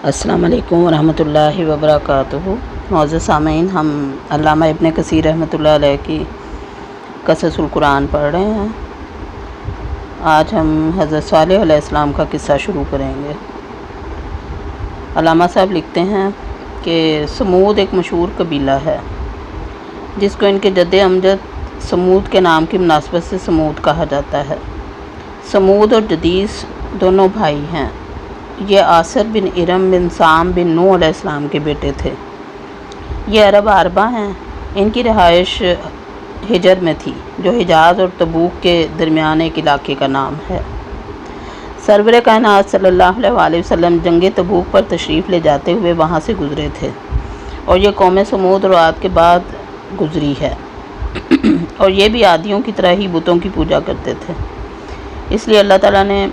السلام علیکم ورحمۃ اللہ وبرکاتہ۔ معزز سامعین، ہم علامہ ابن کثیر رحمۃ اللہ علیہ کی قصص القرآن پڑھ رہے ہیں۔ آج ہم حضرت صالح علیہ السلام کا قصہ شروع کریں گے۔ علامہ صاحب لکھتے ہیں کہ سمود ایک مشہور قبیلہ ہے جس کو ان کے جد امجد سمود کے نام کی مناسبت سے سمود کہا جاتا ہے۔ سمود اور جدیس دونوں بھائی ہیں۔ یہ آصر بن ارم بن سام بن نوح علیہ السلام کے بیٹے تھے۔ یہ عرب عربہ ہیں۔ ان کی رہائش حجر میں تھی، جو حجاز اور تبوک کے درمیان ایک علاقے کا نام ہے۔ سرور کائنات صلی اللہ علیہ وآلہ وسلم جنگ تبوک پر تشریف لے جاتے ہوئے وہاں سے گزرے تھے، اور یہ قوم سمود اور عاد کے بعد گزری ہے، اور یہ بھی عادیوں کی طرح ہی بتوں کی پوجا کرتے تھے۔ اس لیے اللہ تعالیٰ نے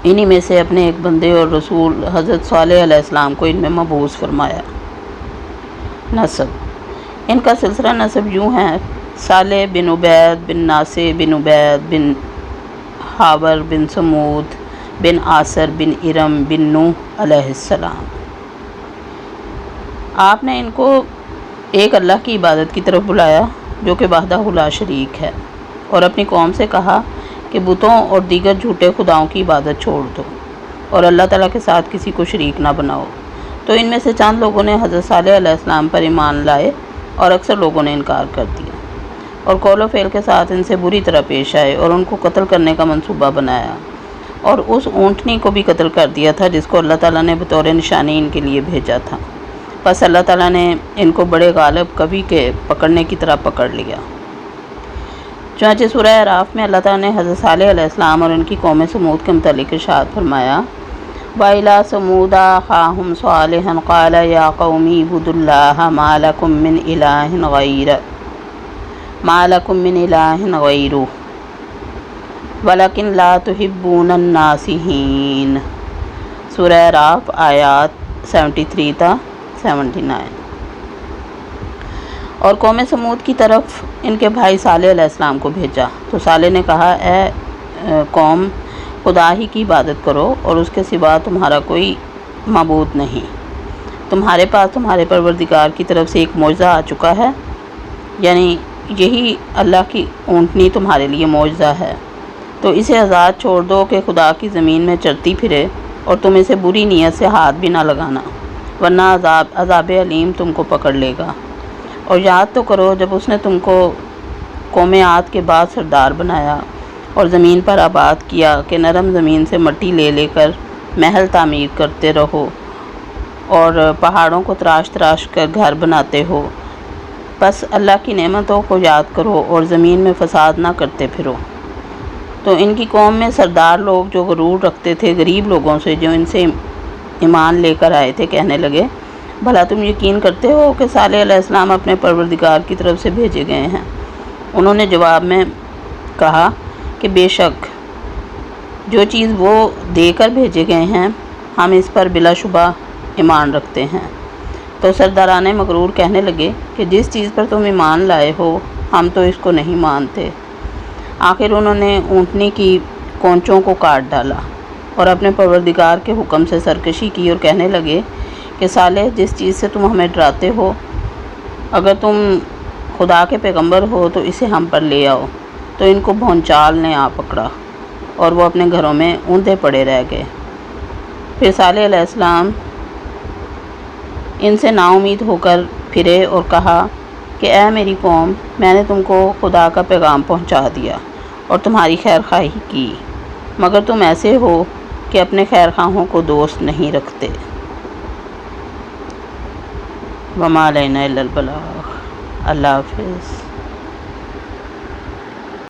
انہی میں سے اپنے ایک بندے اور رسول حضرت صالح علیہ السلام کو ان میں مبعوث فرمایا۔ نسب: ان کا سلسلہ نسب یوں ہے: صالح بن عبید بن ناصع بن عبید بن حاور بن سمود بن آصر بن ارم بن نوح علیہ السلام۔ آپ نے ان کو ایک اللہ کی عبادت کی طرف بلایا جو کہ وحدہ لا شریک ہے، اور اپنی قوم سے کہا کہ بتوں اور دیگر جھوٹے خداؤں کی عبادت چھوڑ دو اور اللہ تعالیٰ کے ساتھ کسی کو شریک نہ بناؤ۔ تو ان میں سے چند لوگوں نے حضرت صالح علیہ السلام پر ایمان لائے اور اکثر لوگوں نے انکار کر دیا، اور قول و فعل کے ساتھ ان سے بری طرح پیش آئے اور ان کو قتل کرنے کا منصوبہ بنایا، اور اس اونٹنی کو بھی قتل کر دیا تھا جس کو اللہ تعالیٰ نے بطور نشانی ان کے لیے بھیجا تھا۔ بس اللہ تعالیٰ نے ان کو بڑے غالب قوی کے پکڑنے کی طرح پکڑ لیا۔ چنانچہ سورہ اعراف میں اللہ تعالیٰ نے حضرت صالح علیہ السلام اور ان کی قوم سمود کے متعلق ارشاد فرمایا: وَإِلَىٰ ثَمُودَ أَخَاهُمْ صَالِحًا قَالَ يَا قَوْمِ اعْبُدُوا اللَّهَ مَا لَكُم مِّنْ إِلَٰهٍ غَيْرُهُ وَلَكِن لَّا تُحِبُّونَ النَّاصِحِينَ۔ سورہ اعراف آیات 73 تا 79۔ اور قوم سمود کی طرف ان کے بھائی صالح علیہ السلام کو بھیجا تو صالح نے کہا: اے قوم، خدا ہی کی عبادت کرو اور اس کے سوا تمہارا کوئی معبود نہیں۔ تمہارے پاس تمہارے پروردگار کی طرف سے ایک معجزہ آ چکا ہے، یعنی یہی اللہ کی اونٹنی تمہارے لیے معجزہ ہے، تو اسے آزاد چھوڑ دو کہ خدا کی زمین میں چرتی پھرے، اور تم اسے بری نیت سے ہاتھ بھی نہ لگانا، ورنہ عذاب علیم تم کو پکڑ لے گا۔ اور یاد تو کرو جب اس نے تم کو قوم عاد کے بعد سردار بنایا اور زمین پر آباد کیا کہ نرم زمین سے مٹی لے لے کر محل تعمیر کرتے رہو اور پہاڑوں کو تراش تراش کر گھر بناتے ہو۔ بس اللہ کی نعمتوں کو یاد کرو اور زمین میں فساد نہ کرتے پھرو۔ تو ان کی قوم میں سردار لوگ جو غرور رکھتے تھے غریب لوگوں سے جو ان سے ایمان لے کر آئے تھے کہنے لگے: بھلا تم یقین کرتے ہو کہ صالح علیہ السلام اپنے پروردگار کی طرف سے بھیجے گئے ہیں؟ انہوں نے جواب میں کہا کہ بے شک جو چیز وہ دے کر بھیجے گئے ہیں ہم اس پر بلا شبہ ایمان رکھتے ہیں۔ تو سرداران مغرور کہنے لگے کہ جس چیز پر تم ایمان لائے ہو ہم تو اس کو نہیں مانتے۔ آخر انہوں نے اونٹنی کی کونچوں کو کاٹ ڈالا اور اپنے پروردگار کے حکم سے سرکشی کی اور کہنے لگے کہ صالح، جس چیز سے تم ہمیں ڈراتے ہو، اگر تم خدا کے پیغمبر ہو تو اسے ہم پر لے آؤ۔ تو ان کو بھونچال نے آ پکڑا اور وہ اپنے گھروں میں اوندھے پڑے رہ گئے۔ پھر صالح علیہ السلام ان سے نا امید ہو کر پھرے اور کہا کہ اے میری قوم، میں نے تم کو خدا کا پیغام پہنچا دیا اور تمہاری خیر خواہی کی، مگر تم ایسے ہو کہ اپنے خیر خواہوں کو دوست نہیں رکھتے۔ وما علینا الا البلاغ۔ اللہ حافظ۔